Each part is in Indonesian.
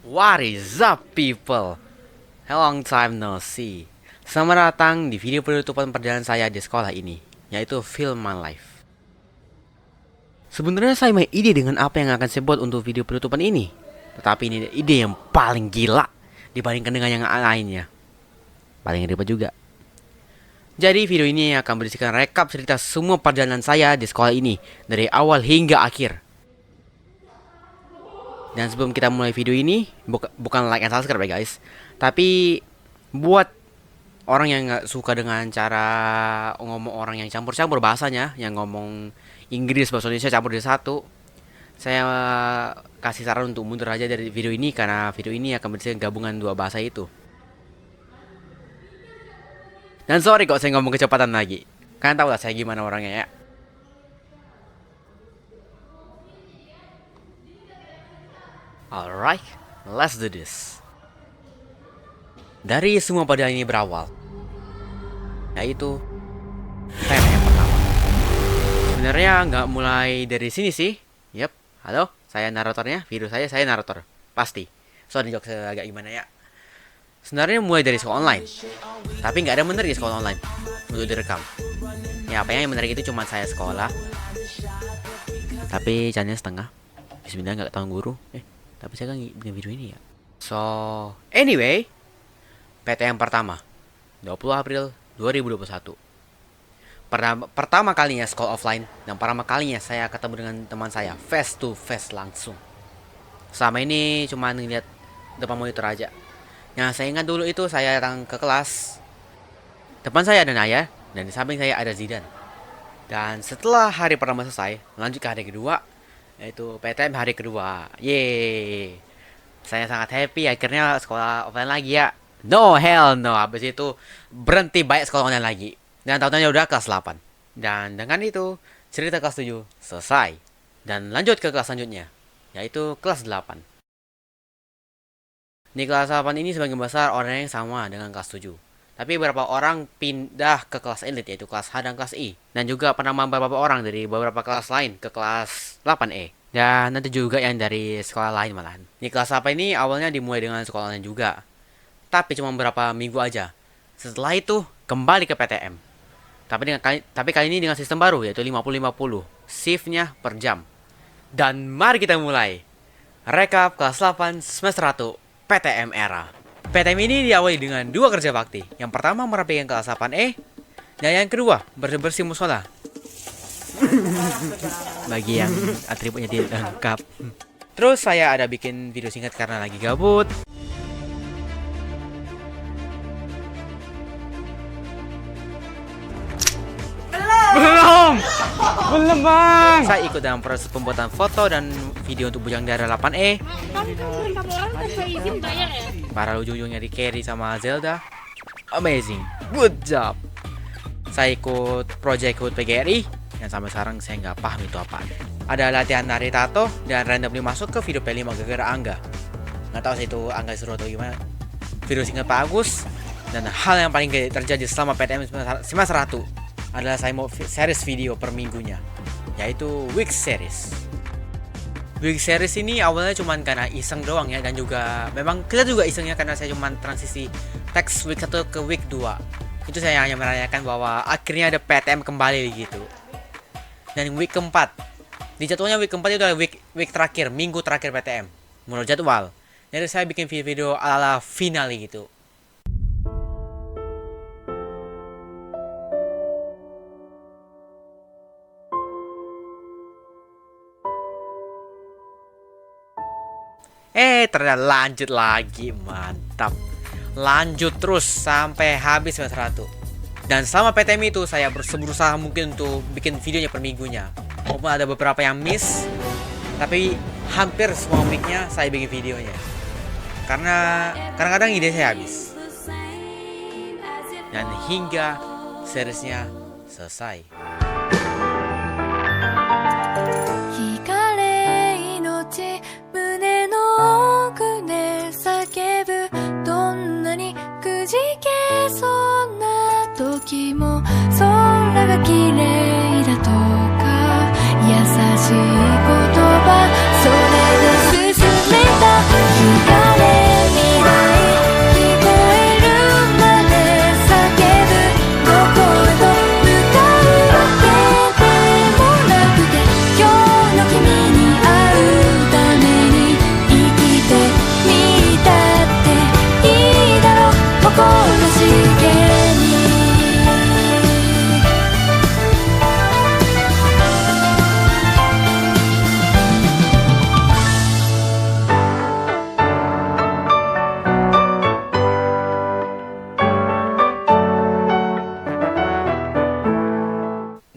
What is up people? Long time no see. Selamat datang di video penutupan perjalanan saya di sekolah ini, yaitu Film My Life. Sebenarnya saya punya ide dengan apa yang akan saya buat untuk video penutupan ini. Tetapi ini ide yang paling gila dibandingkan dengan yang lainnya. Paling ribet juga. Jadi video ini akan berisikan rekap cerita semua perjalanan saya di sekolah ini dari awal hingga akhir. Dan sebelum kita mulai video ini, bukan like and subscribe ya guys, tapi buat orang yang nggak suka dengan cara ngomong orang yang campur-campur bahasanya, yang ngomong Inggris bahasa Indonesia campur di satu, saya kasih saran untuk mundur aja dari video ini karena video ini akan berisikan gabungan dua bahasa itu. Dan sorry kok saya ngomong kecepatan lagi, kalian tahu lah saya gimana orangnya ya. Alright, let's do this. Dari semua perjalanan ini berawal, yaitu PTM yang pertama. Sebenarnya nggak mulai dari sini sih. Yep, halo, saya naratornya. Video saya narator, pasti. Sorry jokes agak gimana ya. Sebenarnya mulai dari sekolah online, tapi nggak ada menarik di sekolah online untuk direkam. Ya apa yang menarik itu cuma saya sekolah, tapi channelnya setengah. Bismillah nggak ketahuan guru. Tapi saya kan bikin video ini ya. So, anyway, PTM pertama 20 April 2021. Pertama kalinya sekolah offline dan pertama kalinya saya ketemu dengan teman saya face to face langsung. Selama ini cuma ngeliat depan monitor aja. Yang saya ingat dulu itu saya datang ke kelas. Depan saya ada Naya dan di samping saya ada Zidan. Dan setelah hari pertama selesai, lanjut ke hari kedua, yaitu PTM hari kedua. Yeay, saya sangat happy akhirnya sekolah offline lagi ya. No hell no. Habis itu berhenti banyak sekolah online lagi. Dan tahunnya udah kelas 8. Dan dengan itu cerita kelas 7 selesai. Dan lanjut ke kelas selanjutnya, yaitu kelas 8. Di kelas 8 ini sebagian besar orang yang sama dengan kelas 7. Tapi beberapa orang pindah ke kelas elit, yaitu kelas H dan kelas I. Dan juga penambahan beberapa orang dari beberapa kelas lain ke kelas 8E. Dan nanti juga yang dari sekolah lain malahan. Di kelas 8 ini awalnya dimulai dengan sekolah lain juga. Tapi cuma beberapa minggu aja. Setelah itu kembali ke PTM. Tapi kali ini dengan sistem baru, yaitu 50-50. Shiftnya per jam. Dan mari kita mulai. Rekap kelas 8 semester 1 PTM era. PTM ini diawali dengan dua kerja bakti. Yang pertama merapikan kelas 8E, dan yang kedua bersih-bersih musola. Bagi yang atributnya tidak lengkap. Terus saya ada bikin video singkat karena lagi gabut. Belum bang. Saya ikut dalam proses pembuatan foto dan video untuk Bujang Dara 8E. Kamu kan minta orang tanpa izin bayar ya? Para ujung-ujungnya di carry sama Zelda. Amazing, good job. Saya ikut project HUT PGRI yang sampai sekarang saya nggak paham itu apa. Ada latihan nari tato dan randomly masuk ke video P5 gara-gara Angga. Nggak tahu sih itu Angga suruh atau gimana. Video singkat Pak Agus. Dan hal yang paling terjadi selama PTM semester 1 adalah saya mau series video per minggunya, yaitu week series. Week series ini awalnya cuman karena iseng doang ya, dan juga memang kita juga isengnya karena saya cuman transisi teks week 1 ke week 2. Itu saya hanya merayakan bahwa akhirnya ada PTM kembali gitu. Dan week keempat, di jadwalnya week keempat itu adalah week terakhir, minggu terakhir PTM menurut jadwal. Jadi saya bikin video ala finale gitu. Ternyata lanjut lagi, mantap. Lanjut terus sampai habis semester 1. Dan selama PTM itu saya berusaha mungkin untuk bikin videonya per minggunya. Walaupun ada beberapa yang miss, tapi hampir semua weeknya saya bikin videonya. Karena kadang-kadang ide saya habis. Dan hingga seriesnya selesai. Hingga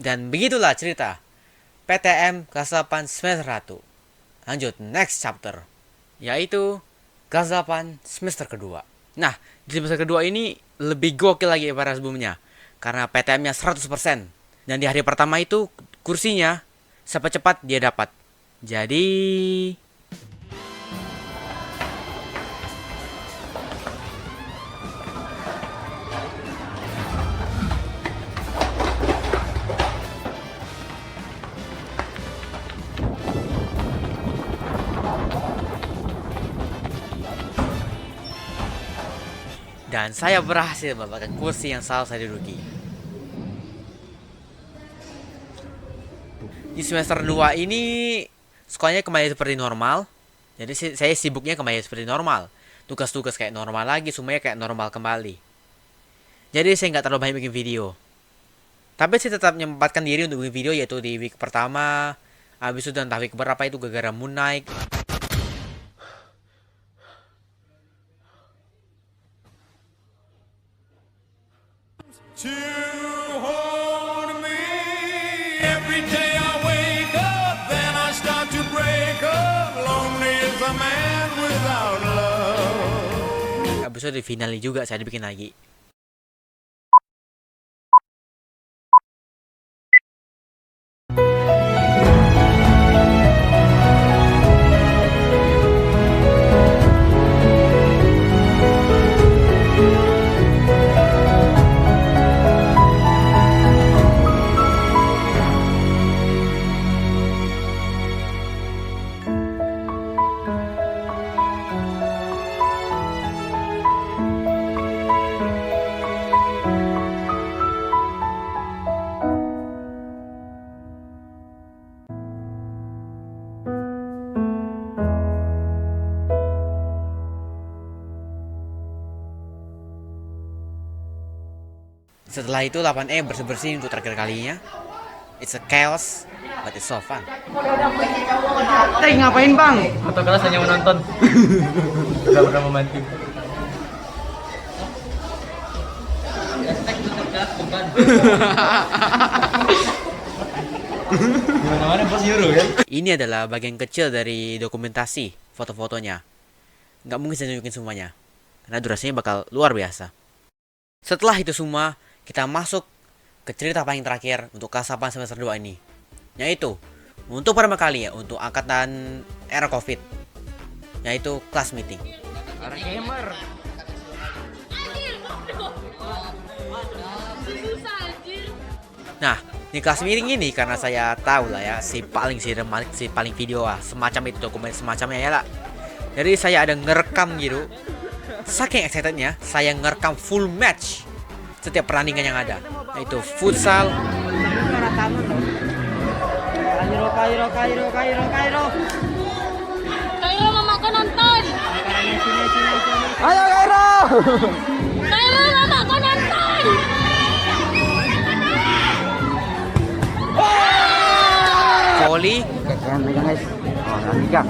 Dan begitulah cerita PTM kelas 8 semester 1. Lanjut next chapter, yaitu kelas 8 semester kedua. Nah, di semester kedua ini lebih gokil lagi daripada sebelumnya, karena PTM-nya 100%. Dan di hari pertama itu kursinya cepat-cepat dia dapat. Jadi dan saya berhasil mendapatkan kursi yang selalu saya duduki. Di semester 2 ini sekolahnya kembali seperti normal. Jadi saya sibuknya kembali seperti normal. Tugas-tugas kayak normal lagi, semuanya kayak normal kembali. Jadi saya nggak terlalu banyak bikin video. Tapi saya tetap menyempatkan diri untuk bikin video, yaitu di week pertama. Habis itu entah week berapa itu gara-gara Moon Knight. To hold me every day I wake up, then I start to break up. Lonely as a man without love. Habis itu di finalnya juga saya dibikin lagi. Setelah itu 8E bersih-bersih untuk terakhir kalinya. It's a chaos, but it's so fun. Ngapain bang? Atau kelas hanya menonton. Gak pernah membantu. Gimana-mana bos nyuruh kan? Ini adalah bagian kecil dari dokumentasi foto-fotonya. Nggak mungkin saya tunjukin semuanya, karena durasinya bakal luar biasa. Setelah itu semua, kita masuk ke cerita paling terakhir untuk kelas 8 semester 2 ini, yaitu untuk pertama kali ya, untuk angkatan era COVID, yaitu class meeting. Para gamer. Nah, di kelas meeting ini karena saya tahu lah ya, si paling video lah, semacam itu, dokumen semacamnya ya lah. Jadi saya ada ngerekam gitu. Saking excitednya, saya ngerekam full match setiap pertandingan yang ada, yaitu futsal, Kairo. Kairo, mamaku nonton. Ayo Kairo. Kairo, mamaku nonton. volley, Megang guys. Oh, megang.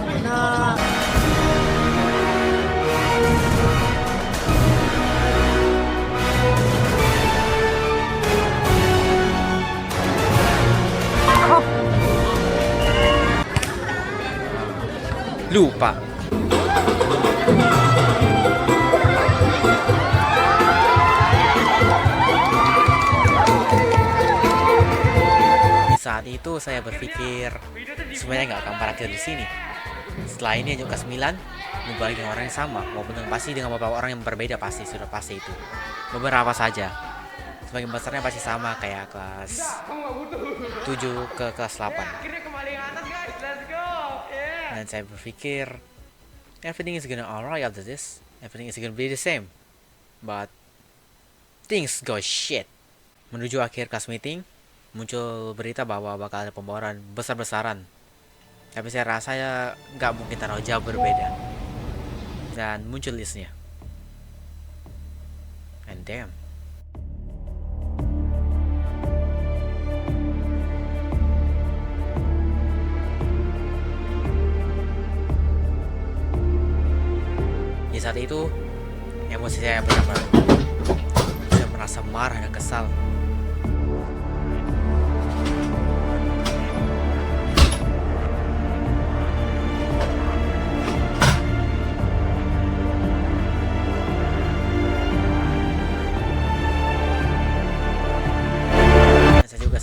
lupa. Di saat itu saya berpikir sebenarnya nggak akan berakhir di sini. Setelah ini aja kelas 9 nunggu lagi dengan orang yang sama, walaupun pasti dengan beberapa orang yang berbeda, pasti sudah pasti itu. Beberapa saja. Sebagian besarnya pasti sama kayak kelas 7 ke kelas 8. Dan saya berpikir everything is gonna alright after this. Everything is gonna be the same. But things go shit. Menuju akhir kelas meeting, muncul berita bahwa bakal ada pembayaran besar-besaran. Tapi saya rasa ya nggak mungkin terlalu jauh berbeda. Dan muncul listnya. And damn. Di saat itu, emosi saya benar-benar, saya merasa marah dan kesal.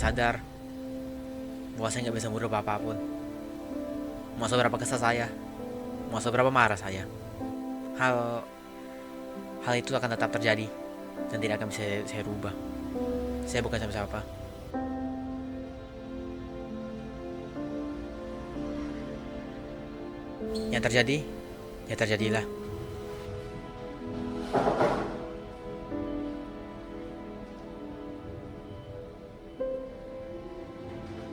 sadar bahwa saya nggak bisa merubah apapun. Mau seberapa kesal saya, mau seberapa marah saya, hal itu akan tetap terjadi dan tidak akan bisa saya rubah. Saya bukan siapa-siapa. Yang terjadi, ya terjadilah.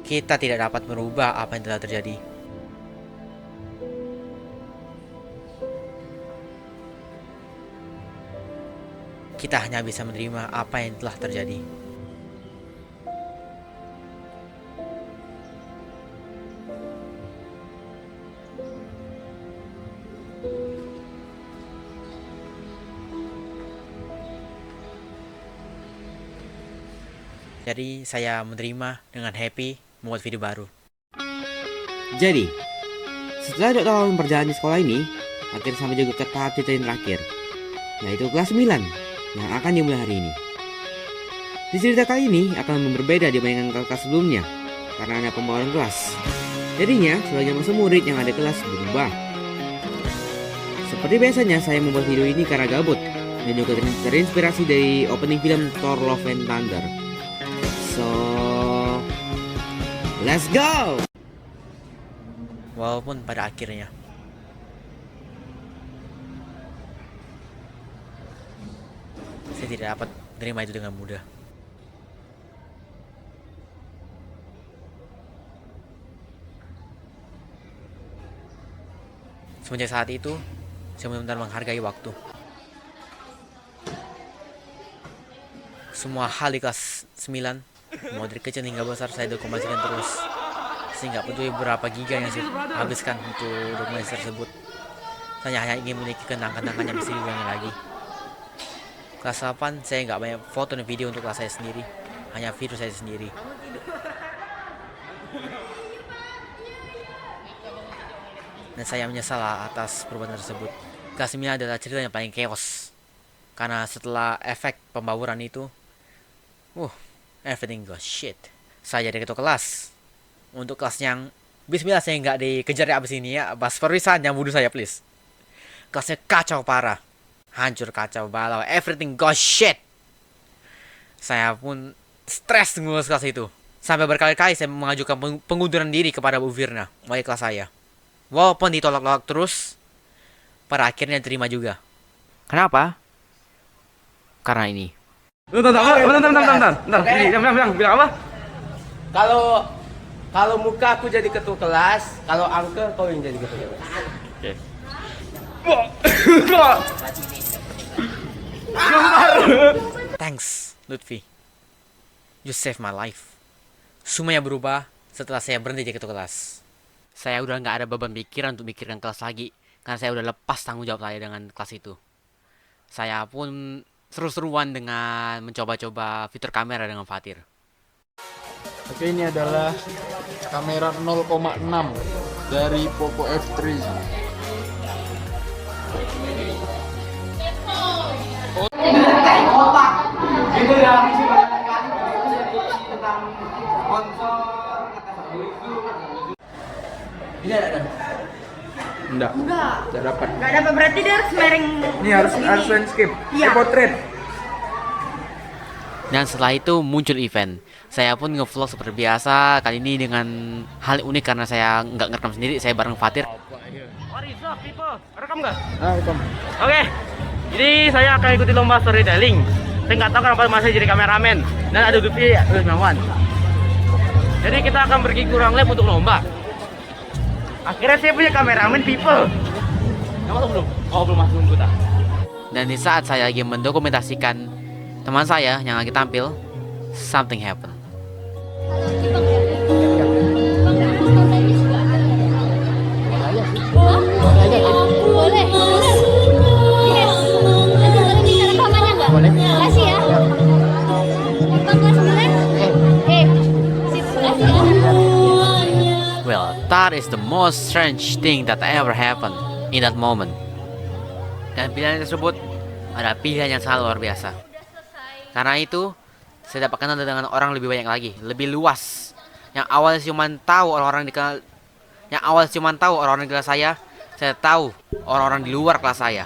Kita tidak dapat merubah apa yang telah terjadi. Kita hanya bisa menerima apa yang telah terjadi. Jadi saya menerima dengan happy membuat video baru. Jadi, setelah 2 tahun perjalanan di sekolah ini, akhirnya sampai juga ke tahap cerita yang terakhir, yaitu kelas 9 yang akan dimulai hari ini. Di cerita kali ini akan berbeda dibandingkan kelas sebelumnya, karena ada pembawaran kelas. Jadinya, sebagian masa murid yang ada di kelas berubah. Seperti biasanya, saya membuat video ini karena gabut, dan juga terinspirasi dari opening film Thor Love and Thunder. So, let's go! Walaupun pada akhirnya saya tidak dapat menerima itu dengan mudah. Semenjak saat itu, saya benar-benar menghargai waktu. Semua hal di kelas 9, mau dari kecil hingga besar, saya dokumentasikan terus. Sehingga peduli berapa giga yang saya habiskan untuk dokumentasi tersebut. Saya hanya ingin memiliki kenang-kenangan yang bisa diulangi lagi. Kelas 8, saya nggak banyak foto dan video untuk kelas saya sendiri. Hanya video saya sendiri. Dan saya menyesal atas perubahan tersebut. Kelas 9 adalah cerita yang paling chaos. Karena setelah efek pembawuran itu, everything goes shit. Saya jadi ketua kelas. Untuk kelas yang bismillah saya nggak dikejar abis ini ya. Bas perisan yang bunuh saya please. Kelasnya kacau parah. Hancur kacau balau. Everything goes shit. Saya pun stres ngurus kelas itu. Sampai berkali-kali saya mengajukan pengunduran diri kepada Bu Firna, wali kelas saya. Walaupun ditolak-tolak terus, pada akhirnya terima juga. Kenapa? Karena ini. Bentar. Bilang apa? Kalau muka aku jadi ketua kelas, kalau angka kau yang jadi ketua kelas. Oke. Thanks, Lutfi. You saved my life. Semuanya berubah setelah saya berhenti jadi ketua kelas. Saya udah nggak ada beban pikiran untuk mikirkan kelas lagi, karena saya udah lepas tanggung jawab saya dengan kelas itu. Saya pun seru-seruan dengan mencoba-coba fitur kamera dengan Fatir. Oke, ini adalah kamera 0,6 dari Poco F3. Ini ada. Enggak dapat. Gak dapat, berarti dia harus mereng. Ini harus landscape. Iya. Portrait. Dan setelah itu muncul event. Saya pun ngevlog seperti biasa. Kali ini dengan hal unik karena saya nggak ngerekam sendiri. Saya bareng Fatir. Rekam nggak? Rekam. Oke. Jadi saya akan ikuti lomba storytelling. Saya nggak tahu kenapa masih jadi kameramen. Dan ada Lutfi Rusmawan. Jadi kita akan pergi kurang lab untuk lomba. Akhirnya saya punya kameramen people. Kamu tahu belum? Oh belum masuk kita. Dan di saat saya lagi mendokumentasikan teman saya yang lagi tampil, something happen. Boleh. Rekamannya nggak? Boleh. Kasih ya. Kelas 9. Kasih ya. Well, that is the most strange thing that ever happened in that moment. Dan pilihan tersebut adalah pilihan yang sangat luar biasa. Karena itu, saya dapat kenal dengan orang lebih banyak lagi, lebih luas. Yang awalnya cuma tahu orang-orang dikenal, yang awal cuma tahu orang-orang di kelas saya tahu orang-orang di luar kelas saya.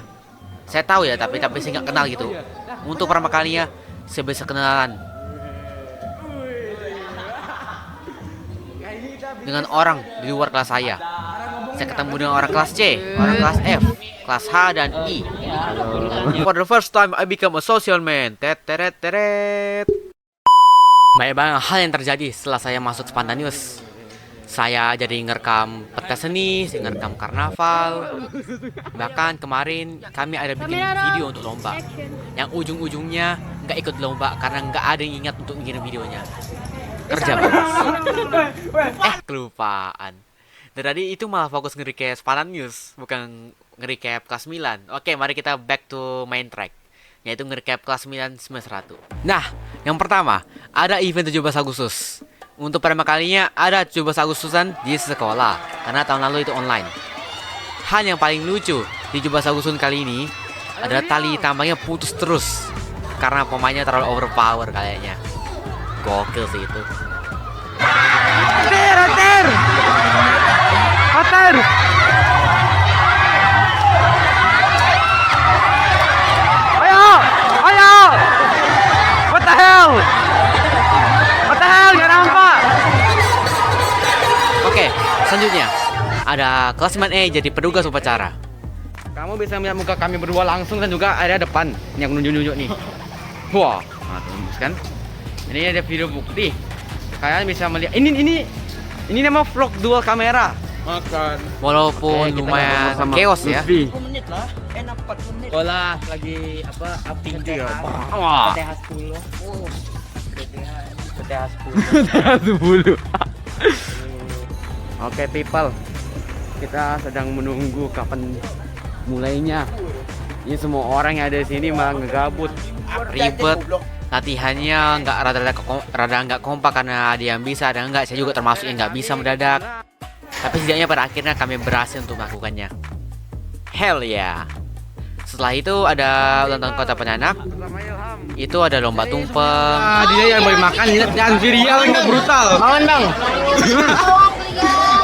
Saya tahu ya, tapi saya nggak kenal gitu. Untuk pertama kalinya saya bisa kenalan dengan orang di luar kelas saya. Saya ketemu dengan orang kelas C, orang kelas F, kelas H dan I. For the first time I become a social man. Teret. Banyak banget hal yang terjadi setelah saya masuk Spontanius. Saya jadi ngerekam pentas seni, saya ngerekam karnaval. Bahkan kemarin kami ada bikin video untuk lomba, yang ujung-ujungnya nggak ikut lomba karena nggak ada yang ingat untuk ngirim videonya. Kerja bagus. Kelupaan. Dan tadi itu malah fokus nge-recap Spontanius, bukan nge-recap kelas 9. Oke, mari kita back to main track, yaitu nge-recap kelas 9 semester 1. Nah, yang pertama, ada event 17 Agustus. Untuk pertama kalinya ada 17 Agustusan di sekolah, karena tahun lalu itu online. Hal yang paling lucu di 17 Agustus kali ini adalah tali tambangnya putus terus karena pemainnya terlalu overpower kayaknya. Gokil sih itu. Hoter! Ayo! What the hell? Gak nampak. Oke, selanjutnya ada kelas 9E jadi petugas upacara. Kamu bisa melihat muka kami berdua langsung dan juga area depan yang nunjuk-nunjuk nih. Wah, tembus kan? Ini ada video bukti. Kalian bisa melihat. Ini nama vlog dual kamera. Makan. Walaupun lumayan chaos ya. menit lah. Enak 4 menit. Bola lagi apa? Upting dia. Wah. PTH 10. PTH 10. Oke, people. Kita sedang menunggu kapan mulainya. Ini semua orang yang ada di sini malah ngegabut. Ribet. Latihannya rada nggak kompak karena ada yang bisa, ada nggak. Saya juga termasuk yang nggak bisa mendadak. Tapi setidaknya pada akhirnya kami berhasil untuk melakukannya. Hell yeah. Setelah itu ada ulang tahun kota Pontianak. Itu ada lomba tumpeng. Dia yang boleh makan dan viral nggak brutal. Makan dong.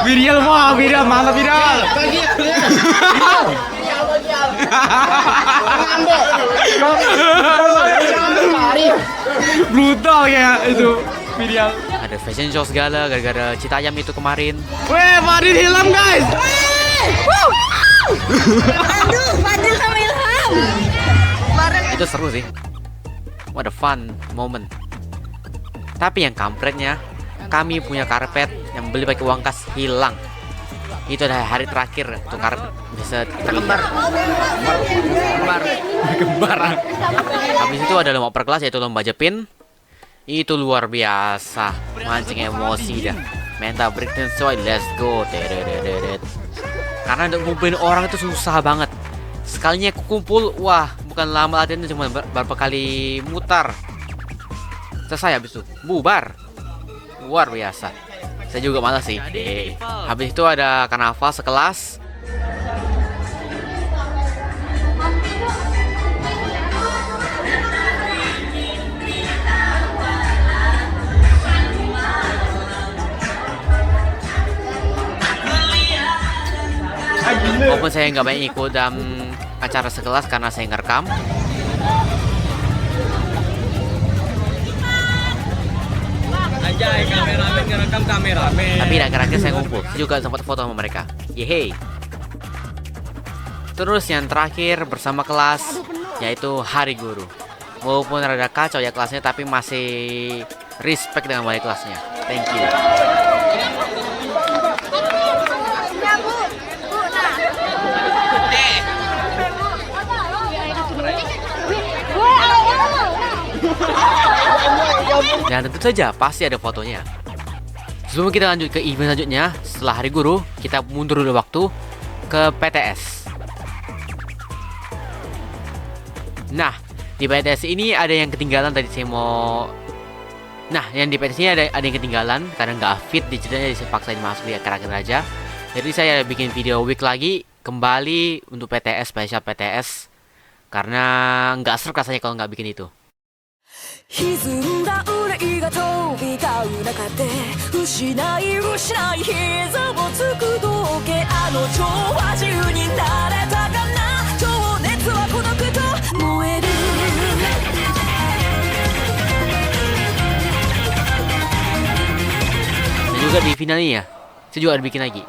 Viral mantap viral. Brutal ya itu viral. Ada fashion show segala gara-gara Citayam itu kemarin. Weh, Fadil hilang guys. Aduh, Fadil sama Ilham. Itu seru sih. What a fun moment. Tapi yang kampretnya, kami punya karpet yang beli pakai uang kas hilang. Itu adalah hari terakhir untuk karpet bisa kita kembar. Habis itu ada lomba per kelas yaitu lomba jepin. Itu luar biasa, mancing emosi dah. Mental breakdance coy, let's go. Karena untuk ngumpulin orang itu susah banget. Sekalinya aku kumpul, wah, bukan lama latihan itu cuma beberapa kali mutar. Selesai habis itu bubar. Luar biasa. Saya juga malas sih. Habis itu ada karnaval sekelas. Walaupun saya nggak banyak ikut dalam acara sekelas karena saya ngerekam. Anjay, kameramen ngerekam kameramen. Tapi akhir-akhir saya ngumpul. Saya juga sempat foto sama mereka. Yeay. Terus yang terakhir bersama kelas yaitu Hari Guru. Walaupun rada kacau ya kelasnya, tapi masih respect dengan wali kelasnya. Thank you. Dan tentu saja pasti ada fotonya. Sebelum kita lanjut ke event selanjutnya, setelah Hari Guru, kita mundur dulu waktu ke PTS. Nah, di PTS ini ada yang ketinggalan tadi saya mau. Nah, yang di PTS ini ada yang ketinggalan karena nggak fit di ceritanya, saya paksain masuk di akhir-akhir aja. Jadi saya bikin video week lagi kembali untuk PTS, spesial PTS, karena nggak seru rasanya kalau nggak bikin itu. 歪んだ憂いが飛び交う中で失い膝をつく時計あの蝶は自由になれたかな情熱は孤独と燃える Dan juga di final ini ya, saya juga ada bikin lagi.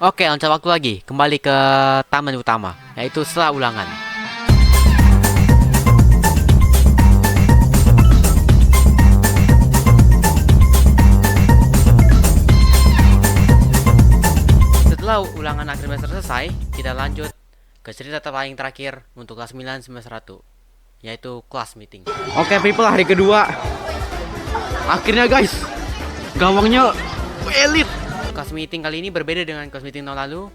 Oke, loncat waktu lagi. Kembali ke taman utama, yaitu setelah ulangan. Setelah ulangan akhir semester selesai, kita lanjut ke cerita paling terakhir untuk kelas 9 semester 1, yaitu kelas meeting. Oke people, hari kedua. Akhirnya guys, gawangnya elit. Kelas meeting kali ini berbeda dengan kelas meeting tahun lalu.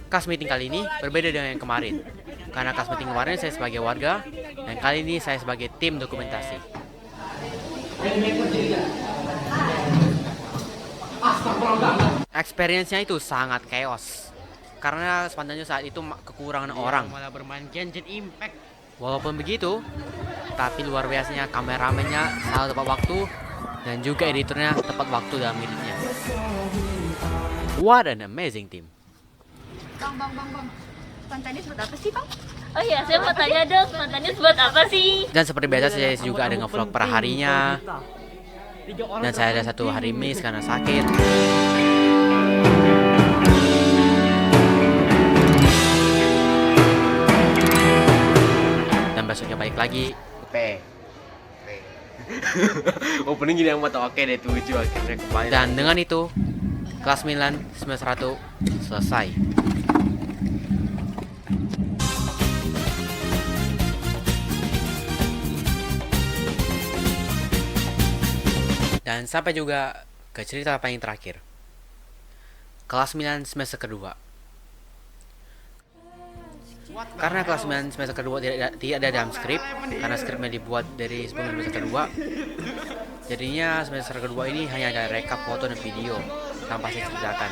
Kelas meeting kali ini berbeda dengan yang kemarin. Karena kelas meeting kemarin saya sebagai warga, dan kali ini saya sebagai tim dokumentasi. Experience-nya itu sangat chaos. Karena sepanjangnya saat itu kekurangan orang. Malah bermain Genshin Impact. Walaupun begitu, tapi luar biasanya kameramennya selalu tepat waktu, dan juga editornya tepat waktu dalam editnya. What an amazing team. Bang. Spontanis buat apa sih, Bang? Oh iya, saya mau tanya dong, spontanis buat apa sih? Dan seperti biasa saya juga ada nge-vlog per harinya. Dan saya ada 1 hari miss karena sakit. Dan besoknya balik lagi. Opening gini yang mata oke deh 7 akhirnya kembali. Dan dengan itu kelas 9 semester 1 selesai. Dan sampai juga ke cerita paling terakhir. Kelas 9 semester kedua. Karena kelas 9 semester kedua tidak ada dalam skrip, karena skripnya dibuat dari sebelum semester kedua, jadinya semester kedua ini hanya ada rekap foto dan video tanpa saya ceritakan.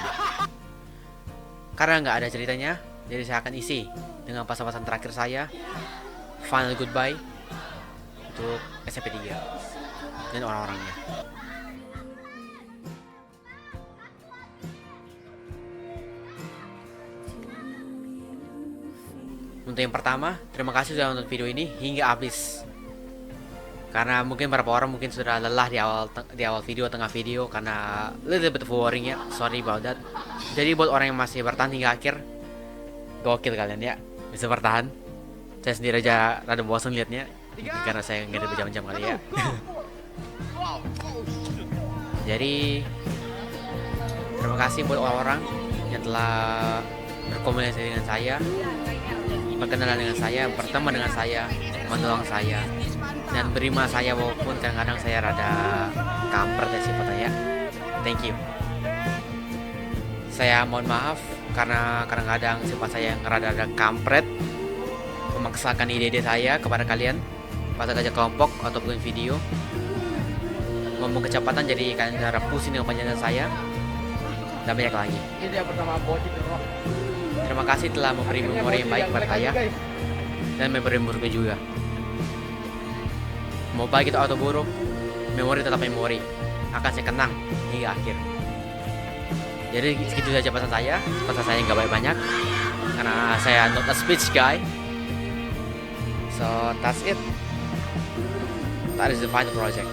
Karena nggak ada ceritanya, jadi saya akan isi dengan pesan-pesan terakhir saya, final goodbye untuk SMP 3 dan orang-orangnya. Untuk yang pertama, terima kasih sudah nonton video ini hingga habis. Karena mungkin beberapa orang mungkin sudah lelah di awal video, tengah video, karena little bit boring ya. Sorry about that. Jadi buat orang yang masih bertahan hingga akhir, gokil kalian ya, bisa bertahan. Saya sendiri aja rada bosan liatnya, karena saya nggak ada berjam-jam kali ya. Jadi terima kasih buat orang-orang yang telah berkomunikasi dengan saya, berkenalan dengan saya, berteman dengan saya, menolong saya, dan berima saya walaupun kadang-kadang saya rada kampret ya sifatnya ya. Thank you. Saya mohon maaf karena kadang-kadang sifat saya yang rada kampret, memaksakan ide-ide saya kepada kalian pada kerja kelompok ataupun video. Ngomong kecepatan jadi kalian cara pusing dengan penjelasan saya, dan banyak lagi. Ini yang pertama bocil. Terima kasih telah memberi memori yang baik kepada saya dan memberi buruk juga. Mau baik itu atau buruk, memori tetap memori, akan saya kenang hingga akhir. Jadi segitu saja pesan saya nggak banyak karena saya not a speech guy. So that's it. That is the final project.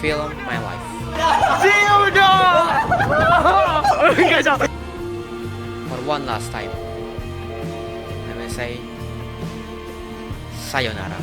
Film my life. For one last time, I will say sayonara.